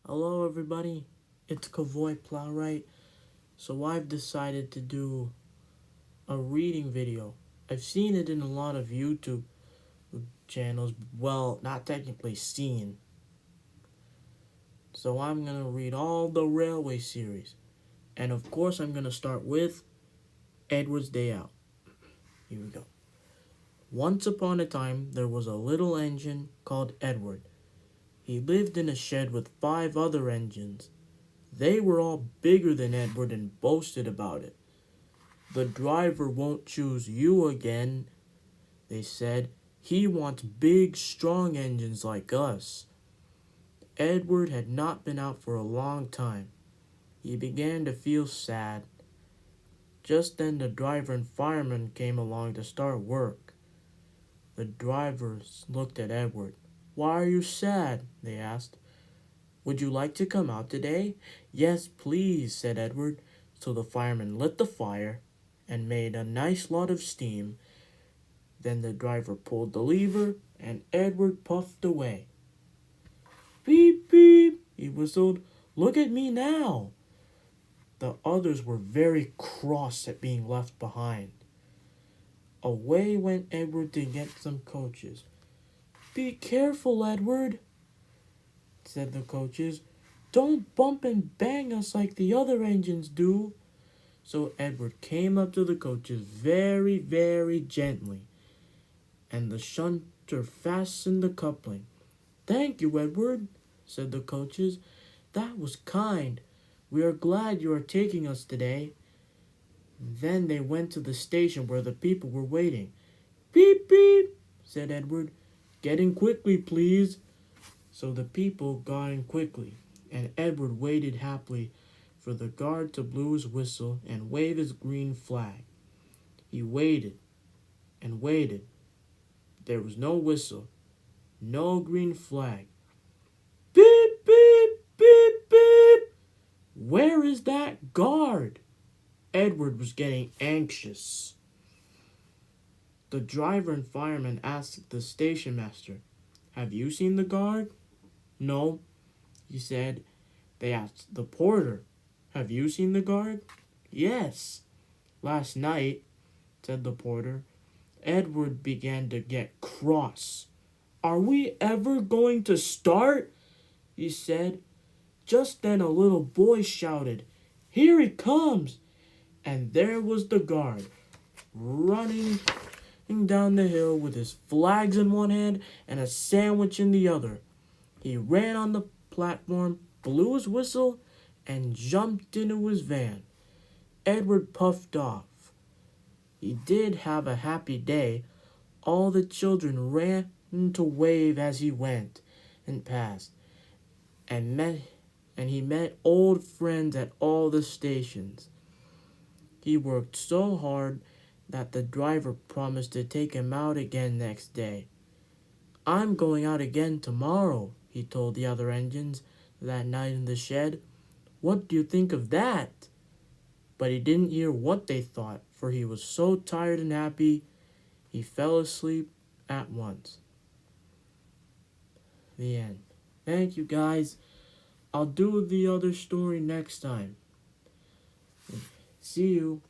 Hello everybody, it's Kavoy Plowright. So I've decided to do a reading video. I've seen it in a lot of YouTube channels, well, not technically seen. So I'm gonna read all the Railway series. And of course I'm gonna start with Edward's Day Out. Here we go. Once upon a time there was a little engine called Edward. He lived in a shed with 5 other engines. They were all bigger than Edward and boasted about it. "The driver won't choose you again," they said. "He wants big, strong engines like us." Edward had not been out for a long time. He began to feel sad. Just then the driver and fireman came along to start work. The drivers looked at Edward. "Why are you sad?" they asked. "Would you like to come out today?" "Yes, please," said Edward. So the fireman lit the fire and made a nice lot of steam. Then the driver pulled the lever, and Edward puffed away. "Beep, beep," he whistled. "Look at me now." The others were very cross at being left behind. Away went Edward to get some coaches. "Be careful, Edward," said the coaches. "Don't bump and bang us like the other engines do." So Edward came up to the coaches very, very gently, and the shunter fastened the coupling. "Thank you, Edward," said the coaches. "That was kind. We are glad you are taking us today." Then they went to the station where the people were waiting. "Beep, beep," said Edward. "Get in quickly, please." So the people got in quickly, and Edward waited happily for the guard to blow his whistle and wave his green flag. He waited and waited. There was no whistle, no green flag. "Beep, beep, beep, beep. Where is that guard?" Edward was getting anxious. The driver and fireman asked the station master, "Have you seen the guard?" "No," he said. They asked the porter, "Have you seen the guard?" "Yes." "Last night," said the porter. Edward began to get cross. "Are we ever going to start?" he said. Just then a little boy shouted, "Here he comes!" And there was the guard, running down the hill with his flags in one hand and a sandwich in the other. He ran on the platform, blew his whistle, and jumped into his van. Edward puffed off. He did have a happy day. All the children ran to wave as he went and passed, and he met old friends at all the stations. He worked so hard that the driver promised to take him out again next day. "I'm going out again tomorrow," he told the other engines that night in the shed. "What do you think of that?" But he didn't hear what they thought, for he was so tired and happy, he fell asleep at once. The end. Thank you, guys. I'll do the other story next time. See you.